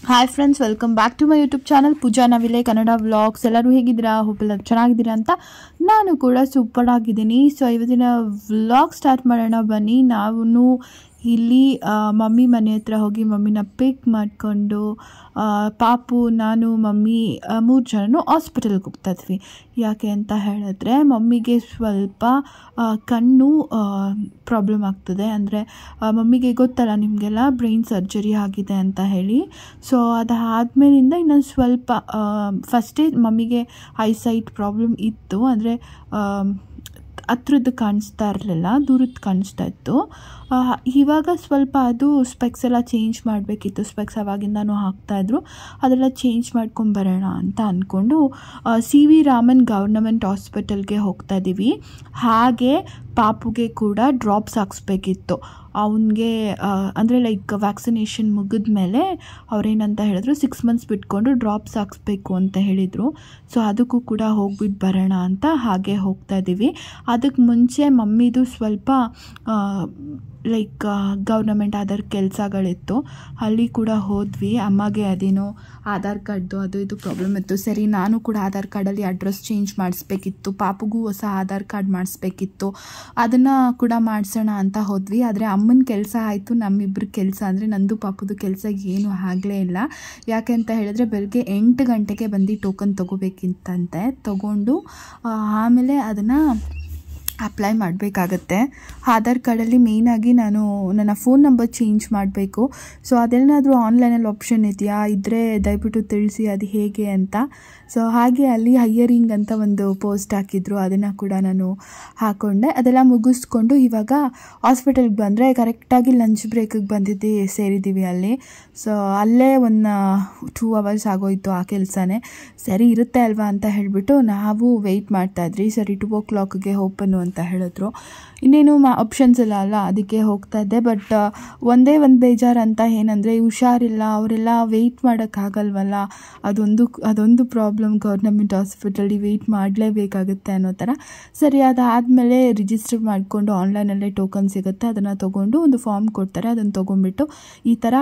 Hi friends, welcome back to my YouTube channel Pooja Navile Kannada vlogs. ಎಲ್ಲರೂ ಹೇಗಿದ್ದೀರಾ? Hope ಎಲ್ಲ ಚೆನ್ನಾಗಿದ್ದೀರಾ ಅಂತ. ನಾನು ಕೂಡ ಸೂಪರ್ ಆಗಿದ್ದೀನಿ. ಸೊ ಇವತ್ತಿನ ವ್ಲಾಗ್ ಸ್ಟಾರ್ಟ್ ಮಾಡೋಣ ಬನ್ನಿ. ನಾವು ಇಲ್ಲಿ ಮಮ್ಮಿ ಮನೆ ಹತ್ರ ಹೋಗಿ ಮಮ್ಮಿನ ಪಿಕ್ ಮಾಡಿಕೊಂಡು ಪಾಪು, ನಾನು, ಮಮ್ಮಿ 3 ಜನನು ಹಾಸ್ಪಿಟಲ್ಗೆ ಹೋಗ್ತಾ ಇದ್ವಿ. ಯಾಕೆ ಅಂತ ಹೇಳಿದ್ರೆ ಮಮ್ಮಿಗೆ ಸ್ವಲ್ಪ ಕಣ್ಣು ಪ್ರಾಬ್ಲಮ್ ಆಗ್ತದೆ. ಅಂದರೆ ಮಮ್ಮಿಗೆ ಗೊತ್ತಲ್ಲ ನಿಮಗೆಲ್ಲ, ಬ್ರೈನ್ ಸರ್ಜರಿ ಆಗಿದೆ ಅಂತ ಹೇಳಿ. ಸೊ ಅದಾದಮೇಲಿಂದ ಇನ್ನೊಂದು ಸ್ವಲ್ಪ ಫಸ್ಟೇ ಮಮ್ಮಿಗೆ ಐಸೈಟ್ ಪ್ರಾಬ್ಲಮ್ ಇತ್ತು. ಅಂದರೆ ಹತ್ರದ್ದು ಕಾಣಿಸ್ತಾ ಇರಲಿಲ್ಲ, ದೂರದ್ದು ಕಾಣಿಸ್ತಾ ಇತ್ತು. ಇವಾಗ ಸ್ವಲ್ಪ ಅದು ಸ್ಪೆಕ್ಸ್ ಎಲ್ಲ ಚೇಂಜ್ ಮಾಡಬೇಕಿತ್ತು. ಸ್ಪೆಕ್ಸ್ ಅವಾಗಿಂದನೂ ಹಾಕ್ತಾಯಿದ್ರು. ಅದೆಲ್ಲ ಚೇಂಜ್ ಮಾಡ್ಕೊಂಬರೋಣ ಅಂತ ಅಂದ್ಕೊಂಡು CV ರಾಮನ್ ಗೌರ್ನಮೆಂಟ್ ಹಾಸ್ಪಿಟಲ್ಗೆ ಹೋಗ್ತಾ ಇದ್ದೀವಿ. ಹಾಗೆ ಪಾಪುಗೆ ಕೂಡ ಡ್ರಾಪ್ಸ್ ಹಾಕ್ಸ್ಬೇಕಿತ್ತು. ಅವನಿಗೆ ಅಂದರೆ ಲೈಕ್ ವ್ಯಾಕ್ಸಿನೇಷನ್ ಮುಗಿದ ಮೇಲೆ ಅವ್ರೇನಂತ ಹೇಳಿದ್ರು, 6 ಮಂತ್ಸ್ ಬಿಟ್ಕೊಂಡು ಡ್ರಾಪ್ಸ್ ಹಾಕ್ಸ್ಬೇಕು ಅಂತ ಹೇಳಿದರು. ಸೊ ಅದಕ್ಕೂ ಕೂಡ ಹೋಗ್ಬಿಟ್ಟು ಬರೋಣ ಅಂತ ಹಾಗೆ ಹೋಗ್ತಾ ಇದ್ದೀವಿ. ಅದಕ್ಕೆ ಮುಂಚೆ ಮಮ್ಮಿದು ಸ್ವಲ್ಪ ಲೈಕ್ ಗೌರ್ನಮೆಂಟ್ ಆಧಾರ್ ಕೆಲಸಗಳಿತ್ತು, ಅಲ್ಲಿ ಕೂಡ ಹೋದ್ವಿ. ಅಮ್ಮಗೆ ಅದೇನೋ ಆಧಾರ್ ಕಾರ್ಡ್ದು ಅದು ಇದು ಪ್ರಾಬ್ಲಮ್ ಇತ್ತು. ಸರಿ, ನಾನು ಕೂಡ ಆಧಾರ್ ಕಾರ್ಡಲ್ಲಿ ಅಡ್ರೆಸ್ ಚೇಂಜ್ ಮಾಡಿಸ್ಬೇಕಿತ್ತು, ಪಾಪುಗೂ ಹೊಸ ಆಧಾರ್ ಕಾರ್ಡ್ ಮಾಡಿಸ್ಬೇಕಿತ್ತು. ಅದನ್ನು ಕೂಡ ಮಾಡಿಸೋಣ ಅಂತ ಹೋದ್ವಿ. ಆದರೆ ಅಮ್ಮನ ಕೆಲಸ ಆಯಿತು, ನಮ್ಮಿಬ್ಬರ ಕೆಲಸ ಅಂದರೆ ನಂದು ಪಾಪುದು ಕೆಲಸ ಏನೂ ಆಗಲೇ ಇಲ್ಲ. ಯಾಕೆ ಅಂತ ಹೇಳಿದ್ರೆ ಬೆಳಗ್ಗೆ 8 ಗಂಟೆಗೆ ಬಂದು ಟೋಕನ್ ತೊಗೋಬೇಕಿತ್ತಂತೆ. ತೊಗೊಂಡು ಆಮೇಲೆ ಅದನ್ನು ಅಪ್ಲೈ ಮಾಡಬೇಕಾಗತ್ತೆ. ಆಧಾರ್ ಕಾರ್ಡಲ್ಲಿ ಮೇಯ್ನಾಗಿ ನಾನು ನನ್ನ ಫೋನ್ ನಂಬರ್ ಚೇಂಜ್ ಮಾಡಬೇಕು. ಸೊ ಅದೆಲ್ಲಾದರೂ ಆನ್ಲೈನಲ್ಲಿ ಆಪ್ಷನ್ ಇದೆಯಾ? ಇದ್ದರೆ ದಯವಿಟ್ಟು ತಿಳಿಸಿ ಅದು ಹೇಗೆ ಅಂತ. ಸೊ ಹಾಗೆ ಅಲ್ಲಿ ಹೈಯರಿಂಗ್ ಅಂತ ಒಂದು ಪೋಸ್ಟ್ ಹಾಕಿದ್ರು, ಅದನ್ನು ಕೂಡ ನಾನು ಹಾಕ್ಕೊಂಡೆ. ಅದೆಲ್ಲ ಮುಗಿಸ್ಕೊಂಡು ಇವಾಗ ಹಾಸ್ಪಿಟಲ್ಗೆ ಬಂದರೆ ಕರೆಕ್ಟಾಗಿ ಲಂಚ್ ಬ್ರೇಕಿಗೆ ಸೇರಿದ್ದೀವಿ ಅಲ್ಲಿ. ಸೊ ಅಲ್ಲೇ ಒಂದು 2 ಅವರ್ಸ್ ಆಗೋಯಿತು ಆ ಕೆಲಸನೇ. ಸರಿ ಇರುತ್ತೆ ಅಲ್ವಾ ಅಂತ ಹೇಳಿಬಿಟ್ಟು ನಾವು ವೆಯ್ಟ್ ಮಾಡ್ತಾಯಿದ್ರಿ. ಸರಿ 2 o'clockಗೆ ಓಪನ್ನು ಅಂತ ಹೇಳಿದ್ರು. ಇನ್ನೇನು ಆಪ್ಷನ್ಸ್ ಎಲ್ಲ ಅಲ್ಲ, ಅದಕ್ಕೆ ಹೋಗ್ತಾ ಇದ್ದೆ. ಬಟ್ ಒಂದೇ ಒಂದು ಬೇಜಾರು ಅಂತ ಏನಂದರೆ ಹುಷಾರಿಲ್ಲ, ಅವರೆಲ್ಲ ವೆಯ್ಟ್ ಮಾಡೋಕ್ಕಾಗಲ್ವಲ್ಲ, ಅದೊಂದು ಪ್ರಾಬ್ಲಮ್. ಗೌರ್ನಮೆಂಟ್ ಹಾಸ್ಪಿಟಲ್ಲಿ ವೆಯ್ಟ್ ಮಾಡಲೇಬೇಕಾಗುತ್ತೆ ಅನ್ನೋ ಥರ. ಸರಿ, ಅದಾದಮೇಲೆ ರಿಜಿಸ್ಟರ್ ಮಾಡಿಕೊಂಡು ಆನ್ಲೈನಲ್ಲೇ ಟೋಕನ್ ಸಿಗುತ್ತೆ, ಅದನ್ನು ತೊಗೊಂಡು ಒಂದು ಫಾರ್ಮ್ ಕೊಡ್ತಾರೆ, ಅದನ್ನು ತೊಗೊಂಡ್ಬಿಟ್ಟು ಈ ಥರ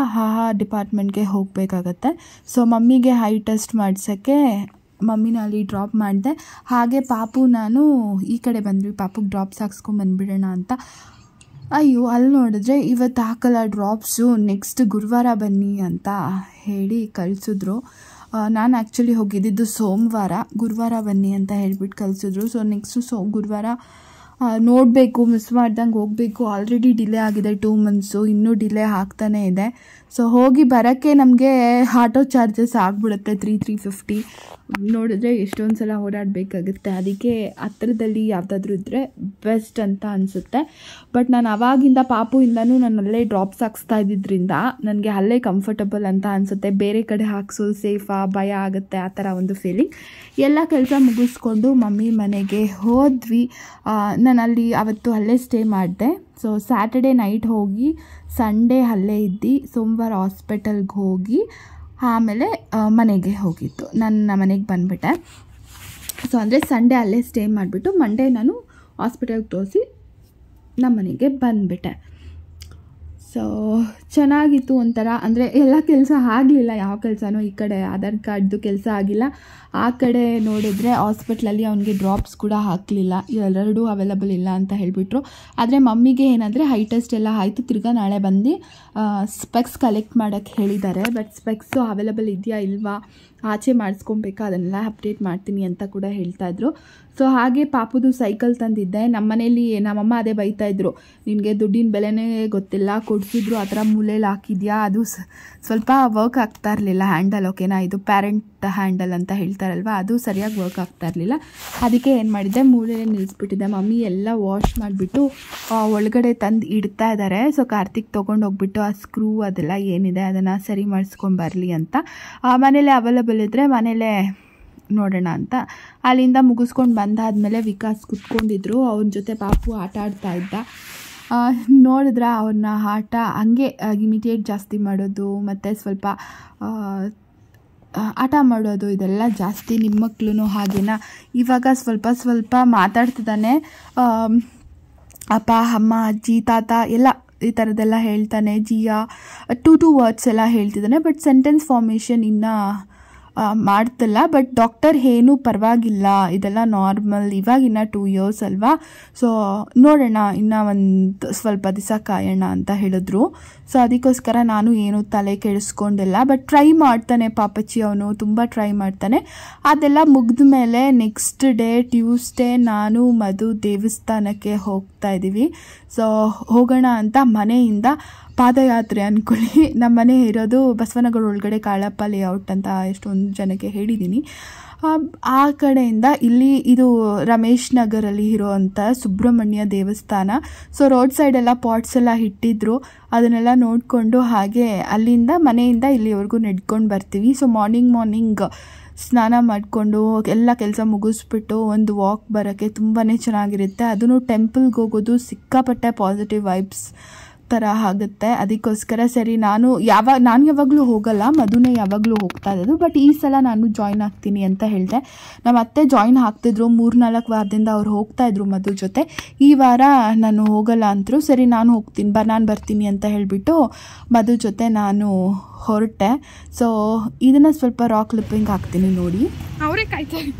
ಡಿಪಾರ್ಟ್ಮೆಂಟ್ಗೆ ಹೋಗಬೇಕಾಗತ್ತೆ. ಸೊ ಮಮ್ಮಿಗೆ ಹೈ ಟೆಸ್ಟ್ ಮಾಡಿಸೋಕ್ಕೆ ಮಮ್ಮಿನ ಅಲ್ಲಿ ಡ್ರಾಪ್ ಮಾಡಿದೆ. ಹಾಗೆ ಪಾಪು ನಾನು ಈ ಕಡೆ ಬಂದ್ವಿ, ಪಾಪುಗೆ ಡ್ರಾಪ್ಸ್ ಹಾಕ್ಸ್ಕೊಂಬಂದ್ಬಿಡೋಣ ಅಂತ. ಅಯ್ಯೋ, ಅಲ್ಲಿ ನೋಡಿದ್ರೆ ಇವತ್ತು ಹಾಕಲ್ಲ ಡ್ರಾಪ್ಸು, ನೆಕ್ಸ್ಟ್ ಗುರುವಾರ ಬನ್ನಿ ಅಂತ ಹೇಳಿ ಕಳಿಸಿದ್ರು. ನಾನು ಆ್ಯಕ್ಚುಲಿ ಹೋಗಿದ್ದಿದ್ದು ಸೋಮವಾರ, ಗುರುವಾರ ಬನ್ನಿ ಅಂತ ಹೇಳ್ಬಿಟ್ಟು ಕಳಿಸಿದ್ರು. ಸೊ ನೆಕ್ಸ್ಟು ಗುರುವಾರ ನೋಡಬೇಕು, ಮಿಸ್ ಮಾಡ್ದಂಗೆ ಹೋಗಬೇಕು. ಆಲ್ರೆಡಿ ಡಿಲೇ ಆಗಿದೆ 2 ಮಂತ್ಸು, ಇನ್ನೂ ಡಿಲೇ ಆಗ್ತಾನೇ ಇದೆ. ಸೊ ಹೋಗಿ ಬರೋಕ್ಕೆ ನಮಗೆ ಆಟೋ ಚಾರ್ಜಸ್ ಆಗಿಬಿಡುತ್ತೆ 350. ನೋಡಿದ್ರೆ ಎಷ್ಟೊಂದು ಸಲ ಓಡಾಡಬೇಕಾಗುತ್ತೆ. ಅದಕ್ಕೆ ಹತ್ರದಲ್ಲಿ ಯಾವುದಾದ್ರೂ ಇದ್ದರೆ ಬೆಸ್ಟ್ ಅಂತ ಅನಿಸುತ್ತೆ. ಬಟ್ ನಾನು ಆವಾಗಿಂದ ಪಾಪುಯಿಂದನೂ ನಾನು ಅಲ್ಲೇ ಡ್ರಾಪ್ಸ್ ಹಾಕ್ಸ್ತಾ ಇದ್ದಿದ್ದರಿಂದ ನನಗೆ ಅಲ್ಲೇ ಕಂಫರ್ಟಬಲ್ ಅಂತ ಅನಿಸುತ್ತೆ. ಬೇರೆ ಕಡೆ ಹಾಕ್ಸೋದು ಸೇಫಾ, ಭಯ ಆಗುತ್ತೆ, ಆ ಥರ ಒಂದು ಫೀಲಿಂಗ್. ಎಲ್ಲ ಕೆಲಸ ಮುಗಿಸ್ಕೊಂಡು ಮಮ್ಮಿ ಮನೆಗೆ ಹೋದ್ವಿ. ನಾನು ಅಲ್ಲಿ ಅವತ್ತು ಅಲ್ಲೇ ಸ್ಟೇ ಮಾಡಿದೆ. ಸೊ ಸ್ಯಾಟರ್ಡೇ ನೈಟ್ ಹೋಗಿ ಸಂಡೇ ಅಲ್ಲೇ ಇದ್ದು ಸೋಮವಾರ ಹಾಸ್ಪಿಟಲ್ಗೆ ಹೋಗಿ ಆಮೇಲೆ ಮನೆಗೆ ಹೋಗಿತ್ತು. ನನ್ನ ಮನೆಗೆ ಬಂದುಬಿಟ್ಟೆ. ಸೊ ಅಂದರೆ ಸಂಡೇ ಅಲ್ಲೇ ಸ್ಟೇ ಮಾಡಿಬಿಟ್ಟು ಮಂಡೇ ನಾನು ಹಾಸ್ಪಿಟಲ್ಗೆ ತೋರಿಸಿ ನಮ್ಮ ಮನೆಗೆ ಬಂದುಬಿಟ್ಟೆ. ಸೊ ಚೆನ್ನಾಗಿತ್ತು ಒಂಥರ. ಅಂದರೆ ಎಲ್ಲ ಕೆಲಸ ಆಗಲಿಲ್ಲ, ಯಾವ ಕೆಲಸನೂ. ಈ ಕಡೆ ಆಧಾರ್ ಕಾರ್ಡ್ದು ಕೆಲಸ ಆಗಿಲ್ಲ, ಆ ಕಡೆ ನೋಡಿದ್ರೆ ಹಾಸ್ಪಿಟ್ಲಲ್ಲಿ ಅವನಿಗೆ ಡ್ರಾಪ್ಸ್ ಕೂಡ ಹಾಕಲಿಲ್ಲ, ಎರಡೂ ಅವೈಲಬಲ್ ಇಲ್ಲ ಅಂತ ಹೇಳಿಬಿಟ್ರು. ಆದರೆ ಮಮ್ಮಿಗೆ ಏನಂದರೆ ಹೈ ಟೆಸ್ಟ್ ಎಲ್ಲ ಆಯಿತು, ತಿರ್ಗಾ ನಾಳೆ ಬಂದು ಸ್ಪೆಕ್ಸ್ ಕಲೆಕ್ಟ್ ಮಾಡೋಕ್ಕೆ ಹೇಳಿದ್ದಾರೆ. ಬಟ್ ಸ್ಪೆಕ್ಸು ಅವೈಲಬಲ್ ಇದೆಯಾ ಇಲ್ವಾ, ಆಚೆ ಮಾಡಿಸ್ಕೊಬೇಕಾ, ಅದನ್ನೆಲ್ಲ ಅಪ್ಡೇಟ್ ಮಾಡ್ತೀನಿ ಅಂತ ಕೂಡ ಹೇಳ್ತಾಯಿದ್ರು. ಸೊ ಹಾಗೆ ಪಾಪುದು ಸೈಕಲ್ ತಂದಿದ್ದೆ. ನಮ್ಮನೇಲಿ ನಮ್ಮಮ್ಮ ಅದೇ ಬೈತಾಯಿದ್ರು, ನಿನಗೆ ದುಡ್ಡಿನ ಬೆಲೆನೇ ಗೊತ್ತಿಲ್ಲ, ಕೊಡಿಸಿದ್ರು ಆ ಥರ ಮೂಲೆಯಲ್ಲಿ ಹಾಕಿದ್ಯಾ. ಅದು ಸ್ವಲ್ಪ ವರ್ಕ್ ಆಗ್ತಾ ಇರಲಿಲ್ಲ ಹ್ಯಾಂಡಲ್, ಓಕೆನಾ, ಇದು ಪ್ಯಾರೆಂಟ್ ಹ್ಯಾಂಡಲ್ ಅಂತ ಹೇಳ್ತಾರಲ್ವ, ಅದು ಸರಿಯಾಗಿ ವರ್ಕ್ ಆಗ್ತಾ ಇರಲಿಲ್ಲ. ಅದಕ್ಕೆ ಏನು ಮಾಡಿದ್ದೆ, ಮೂಲೆಯಲ್ಲಿ ನಿಲ್ಲಿಸ್ಬಿಟ್ಟಿದ್ದೆ. ಮಮ್ಮಿ ಎಲ್ಲ ವಾಶ್ ಮಾಡಿಬಿಟ್ಟು ಒಳಗಡೆ ತಂದು ಇಡ್ತಾ ಇದ್ದಾರೆ. ಸೊ ಕಾರ್ತಿಕ್ ತೊಗೊಂಡು ಹೋಗ್ಬಿಟ್ಟು ಆ ಸ್ಕ್ರೂ ಅದೆಲ್ಲ ಏನಿದೆ ಅದನ್ನು ಸರಿ ಮಾಡಿಸ್ಕೊಂಬರಲಿ ಅಂತ. ಮನೇಲೆ ಅವೈಲಬಲ್ ಇದ್ದರೆ ಮನೇಲೇ ನೋಡೋಣ ಅಂತ ಅಲ್ಲಿಂದ ಮುಗಿಸ್ಕೊಂಡು ಬಂದಾದಮೇಲೆ ವಿಕಾಸ್ ಕುತ್ಕೊಂಡಿದ್ರು. ಅವನ ಜೊತೆ ಪಾಪು ಆಟ ಆಡ್ತಾ ಇದ್ದ. ನೋಡಿದ್ರೆ ಅವ್ರನ್ನ ಆಟ ಹಂಗೆ ಇಮಿಟೇಟ್ ಜಾಸ್ತಿ ಮಾಡೋದು ಮತ್ತು ಸ್ವಲ್ಪ ಆಟ ಮಾಡೋದು ಇದೆಲ್ಲ ಜಾಸ್ತಿ. ನಿಮ್ಮ ಮಕ್ಕಳು ಹಾಗೇನಾ? ಇವಾಗ ಸ್ವಲ್ಪ ಮಾತಾಡ್ತಿದ್ದಾನೆ. ಅಪ್ಪ, ಅಮ್ಮ, ಅಜ್ಜಿ, ತಾತ ಎಲ್ಲ ಈ ಥರದ್ದೆಲ್ಲ ಹೇಳ್ತಾನೆ. ಜಿಯಾ 2 ವರ್ಡ್ಸ್ ಎಲ್ಲ ಹೇಳ್ತಿದ್ದಾನೆ, ಬಟ್ ಸೆಂಟೆನ್ಸ್ ಫಾರ್ಮೇಷನ್ ಇನ್ನೂ ಮಾಡ್ತಿಲ್ಲ. ಬಟ್ ಡಾಕ್ಟರ್ ಏನೂ ಪರವಾಗಿಲ್ಲ, ಇದೆಲ್ಲ ನಾರ್ಮಲ್, ಇವಾಗಿನ್ನ 2 years ಅಲ್ವಾ, ಸೊ ನೋಡೋಣ, ಇನ್ನೂ ಒಂದು ಸ್ವಲ್ಪ ದಿವಸ ಕಾಯೋಣ ಅಂತ ಹೇಳಿದ್ರು. ಸೊ ಅದಕ್ಕೋಸ್ಕರ ನಾನು ಏನು ತಲೆ ಕೆಡಿಸ್ಕೊಂಡಿಲ್ಲ. ಬಟ್ ಟ್ರೈ ಮಾಡ್ತಾನೆ ಪಾಪಚ್ಚಿ, ಅವನು ತುಂಬ ಟ್ರೈ ಮಾಡ್ತಾನೆ. ಅದೆಲ್ಲ ಮುಗಿದ ಮೇಲೆ ನೆಕ್ಸ್ಟ್ ಡೇ ಟ್ಯೂಸ್ಡೇ ನಾನು ಮಧು ದೇವಸ್ಥಾನಕ್ಕೆ ಹೋಗ್ತಾ ಇದ್ದೀವಿ. ಸೊ ಹೋಗೋಣ ಅಂತ ಮನೆಯಿಂದ ಪಾದಯಾತ್ರೆ ಅಂದ್ಕೊಳ್ಳಿ. ನಮ್ಮ ಮನೆ ಇರೋದು ಬಸವನಗರ ಒಳಗಡೆ ಕಾಳಪ್ಪ ಲೇಔಟ್ ಅಂತ ಎಷ್ಟೊಂದು ಜನಕ್ಕೆ ಹೇಳಿದ್ದೀನಿ. ಆ ಕಡೆಯಿಂದ ಇಲ್ಲಿ ಇದು ರಮೇಶ್ ನಗರಲ್ಲಿ ಇರೋವಂಥ ಸುಬ್ರಹ್ಮಣ್ಯ ದೇವಸ್ಥಾನ. ಸೊ ರೋಡ್ ಸೈಡೆಲ್ಲ ಪಾಟ್ಸ್ ಎಲ್ಲ ಇಟ್ಟಿದ್ರು, ಅದನ್ನೆಲ್ಲ ನೋಡಿಕೊಂಡು ಹಾಗೆ ಅಲ್ಲಿಂದ ಮನೆಯಿಂದ ಇಲ್ಲಿವರೆಗೂ ನಡ್ಕೊಂಡು ಬರ್ತೀವಿ. ಸೊ ಮಾರ್ನಿಂಗ್ ಸ್ನಾನ ಮಾಡಿಕೊಂಡು ಎಲ್ಲ ಕೆಲಸ ಮುಗಿಸ್ಬಿಟ್ಟು ಒಂದು ವಾಕ್ ಬರೋಕ್ಕೆ ತುಂಬಾ ಚೆನ್ನಾಗಿರುತ್ತೆ. ಅದನ್ನು ಟೆಂಪಲ್ಗೆ ಹೋಗೋದು ಸಿಕ್ಕಾಪಟ್ಟೆ ಪಾಸಿಟಿವ್ ವೈಬ್ಸ್ ಥರ ಆಗುತ್ತೆ. ಅದಕ್ಕೋಸ್ಕರ ಸರಿ ನಾನು ಯಾವಾಗಲೂ ಹೋಗಲ್ಲ, ಮಧುನೇ ಯಾವಾಗಲೂ ಹೋಗ್ತಾ ಇರೋದು. ಬಟ್ ಈ ಸಲ ನಾನು ಜಾಯ್ನ್ ಆಗ್ತೀನಿ ಅಂತ ಹೇಳಿದೆ. ನಮ್ಮ ಅತ್ತೆ ಜಾಯ್ನ್ ಆಗ್ತಿದ್ರು, 3-4 ವಾರದಿಂದ ಅವ್ರು ಹೋಗ್ತಾಯಿದ್ರು ಮಧು ಜೊತೆ. ಈ ವಾರ ನಾನು ಹೋಗಲ್ಲ ಅಂತರು. ಸರಿ ನಾನು ಹೋಗ್ತೀನಿ, ನಾನು ಬರ್ತೀನಿ ಅಂತ ಹೇಳಿಬಿಟ್ಟು ಮಧು ಜೊತೆ ನಾನು ಹೊರಟೆ. ಸೊ ಇದನ್ನು ಸ್ವಲ್ಪ ರಾಕ್ ಕ್ಲಿಪ್ಪಿಂಗ್ ಹಾಕ್ತೀನಿ ನೋಡಿ. ಅವರೇ ಕಾಯ್ತಾರೆ.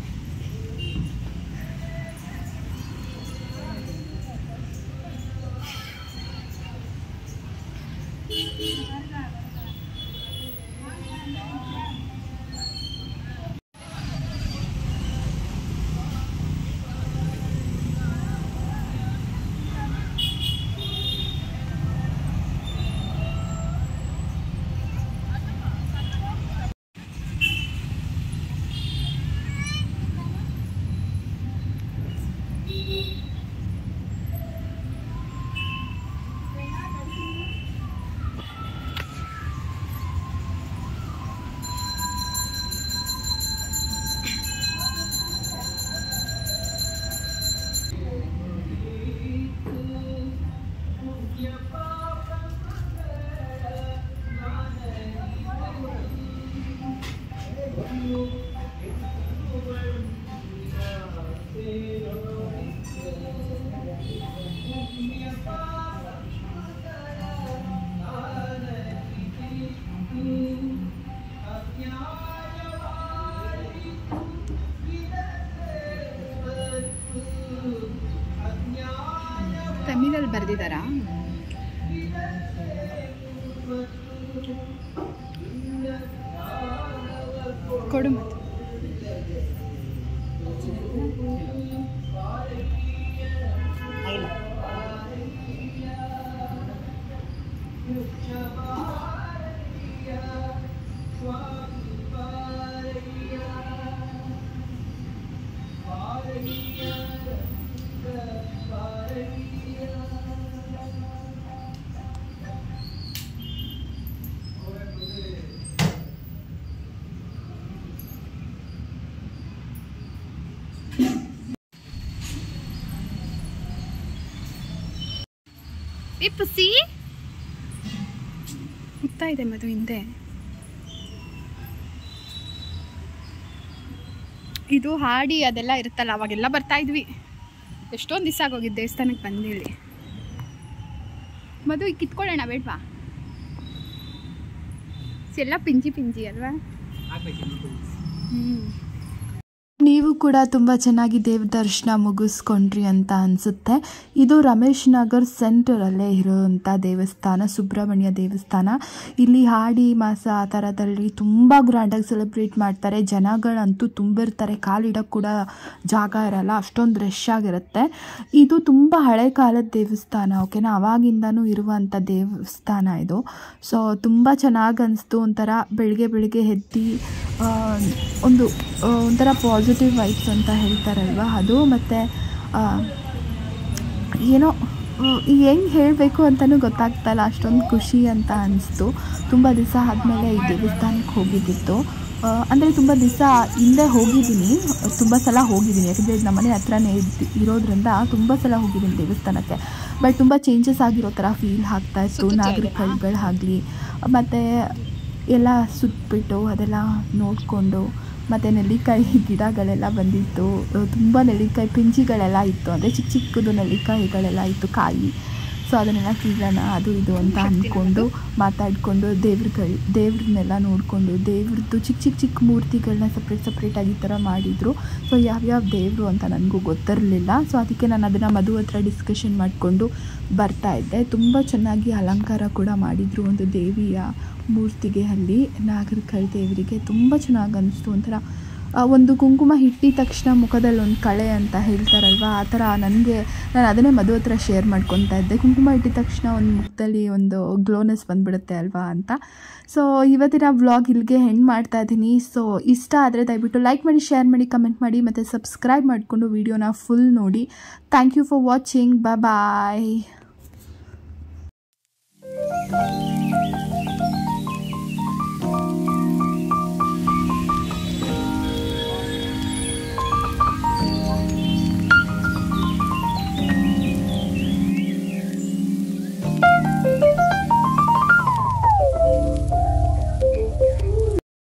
ತಮಿಳಲ್ಲಿ ಬರೆದಿದ್ದಾರಾ? ಕೊಡು ಮತ್ತೆ. ಪುಸಿ ಮುತ್ತಾ ಇದೆ ಮಧು ಹಿಂದೆ. ಇದು ಹಾಡಿ ಅದೆಲ್ಲ ಇರುತ್ತಲ್ಲ, ಅವಾಗೆಲ್ಲ ಬರ್ತಾ ಇದ್ವಿ. ಎಷ್ಟೊಂದು ದಿವಸ ಆಗೋಗಿದ್ದು ದೇವಸ್ಥಾನಕ್ಕೆ ಬಂದಿಲ್ಲಿ. ಮಧು ಈಗ ಕಿತ್ಕೊಳ್ಳೋಣ ಬೇಡವಾ? ಎಲ್ಲ ಪಿಂಜಿ ಅಲ್ವಾ? ನೀವು ಕೂಡ ತುಂಬ ಚೆನ್ನಾಗಿ ದೇವ ದರ್ಶನ ಮುಗಿಸ್ಕೊಂಡ್ರಿ ಅಂತ ಅನಿಸುತ್ತೆ. ಇದು ರಮೇಶ್ ನಗರ್ ಸೆಂಟರಲ್ಲೇ ಇರೋವಂಥ ದೇವಸ್ಥಾನ, ಸುಬ್ರಹ್ಮಣ್ಯ ದೇವಸ್ಥಾನ. ಇಲ್ಲಿ ಹಾಡಿ ಮಾಸ ಆ ಥರದಲ್ಲಿ ತುಂಬ ಗ್ರ್ಯಾಂಡಾಗಿ ಸೆಲೆಬ್ರೇಟ್ ಮಾಡ್ತಾರೆ. ಜನಗಳಂತೂ ತುಂಬಿರ್ತಾರೆ, ಕಾಲಿಡೋಕ್ಕೆ ಕೂಡ ಜಾಗ ಇರಲ್ಲ, ಅಷ್ಟೊಂದು ರಶ್ ಆಗಿರುತ್ತೆ. ಇದು ತುಂಬ ಹಳೆ ಕಾಲದ ದೇವಸ್ಥಾನ, ಓಕೆನಾ, ಅವಾಗಿಂದನೂ ಇರುವಂಥ ದೇವಸ್ಥಾನ ಇದು. ಸೊ ತುಂಬ ಚೆನ್ನಾಗಿ ಅನಿಸ್ತು. ಒಂಥರ ಬೆಳಿಗ್ಗೆ ಎದ್ದು ಒಂಥರ ಪಾಸಿಟಿವ್ ವೈಬ್ಸ್ ಅಂತ ಹೇಳ್ತಾರಲ್ವ ಅದು. ಮತ್ತು ಏನೋ ಹೆಂಗೆ ಹೇಳಬೇಕು ಅಂತಲೂ ಗೊತ್ತಾಗ್ತಾಯಿಲ್ಲ, ಅಷ್ಟೊಂದು ಖುಷಿ ಅಂತ ಅನಿಸ್ತು. ತುಂಬ ದಿವಸ ಆದಮೇಲೆ ಈ ದೇವಸ್ಥಾನಕ್ಕೆ ಹೋಗಿದ್ದಿತ್ತು. ಅಂದರೆ ತುಂಬ ದಿವಸ ಹಿಂದೆ ಹೋಗಿದ್ದೀನಿ, ತುಂಬ ಸಲ ಹೋಗಿದ್ದೀನಿ, ಯಾಕಂದರೆ ನಮ್ಮನೆ ಹತ್ರನೇ ಇರೋದ್ರಿಂದ ತುಂಬ ಸಲ ಹೋಗಿದ್ದೀನಿ ದೇವಸ್ಥಾನಕ್ಕೆ. ಬಟ್ ತುಂಬ ಚೇಂಜಸ್ ಆಗಿರೋ ಥರ ಫೀಲ್ ಆಗ್ತಾಯಿತ್ತು, ನಾಗರಿಕಗಳಾಗಲಿ. ಮತ್ತು ಎಲ್ಲ ಸುತ್ತಬಿಟ್ಟು ಅದೆಲ್ಲ ನೋಡಿಕೊಂಡು, ಮತ್ತು ನೆಲ್ಲಿಕಾಯಿ ಗಿಡಗಳೆಲ್ಲ ಬಂದಿತ್ತು, ತುಂಬ ನೆಲ್ಲಿಕಾಯಿ ಪಿಂಜಿಗಳೆಲ್ಲ ಇತ್ತು, ಅಂದರೆ ಚಿಕ್ಕ ಚಿಕ್ಕದು ನೆಲ್ಲಿಕಾಯಿಗಳೆಲ್ಲ ಇತ್ತು ಕಾಯಿ. ಸೊ ಅದನ್ನೆಲ್ಲ ಕೀಳೋಣ ಅದು ಇದು ಅಂತ ಅಂದ್ಕೊಂಡು ಮಾತಾಡಿಕೊಂಡು ದೇವ್ರನ್ನೆಲ್ಲ ನೋಡಿಕೊಂಡು ದೇವ್ರದ್ದು ಚಿಕ್ಕ ಮೂರ್ತಿಗಳನ್ನ ಸಪ್ರೇಟಾಗಿ ಈ ಥರ ಮಾಡಿದರು. ಸೊ ಯಾವ್ಯಾವ ದೇವರು ಅಂತ ನನಗೂ ಗೊತ್ತಿರಲಿಲ್ಲ. ಸೊ ಅದಕ್ಕೆ ನಾನು ಅದನ್ನು ಮಧು ಹತ್ರ ಡಿಸ್ಕಷನ್ ಮಾಡಿಕೊಂಡು ಬರ್ತಾಯಿದ್ದೆ. ತುಂಬ ಚೆನ್ನಾಗಿ ಅಲಂಕಾರ ಕೂಡ ಮಾಡಿದರು ಒಂದು ದೇವಿಯ ಮೂರ್ತಿಗೆ. ಅಲ್ಲಿ ನಾಗರಕಲ್ ದೇವರಿಗೆ ತುಂಬ ಚೆನ್ನಾಗಿ ಅನ್ನಿಸ್ತು. ಒಂಥರ ಒಂದು ಕುಂಕುಮ ಇಟ್ಟಿದ ತಕ್ಷಣ ಮುಖದಲ್ಲಿ ಒಂದು ಕಳೆ ಅಂತ ಹೇಳ್ತಾರಲ್ವ, ಆ ಥರ ನಾನು ಅದನ್ನೇ ಮಧು ಹತ್ರ ಶೇರ್ ಮಾಡ್ಕೊತಾ ಇದ್ದೆ. ಕುಂಕುಮ ಇಟ್ಟಿದ ತಕ್ಷಣ ಒಂದು ಮುಖದಲ್ಲಿ ಒಂದು ಗ್ಲೋನೆಸ್ ಬಂದುಬಿಡುತ್ತೆ ಅಲ್ವಾ ಅಂತ. ಸೊ ಇವತ್ತಿನ ವ್ಲಾಗ್ ಇಲ್ಲಿಗೆ ಎಂಡ್ ಮಾಡ್ತಾ ಇದ್ದೀನಿ. ಸೊ ಇಷ್ಟ ಆದರೆ ದಯವಿಟ್ಟು ಲೈಕ್ ಮಾಡಿ, ಶೇರ್ ಮಾಡಿ, ಕಮೆಂಟ್ ಮಾಡಿ ಮತ್ತು ಸಬ್ಸ್ಕ್ರೈಬ್ ಮಾಡಿಕೊಂಡು ವಿಡಿಯೋನ ಫುಲ್ ನೋಡಿ. Thank you for watching. Bye.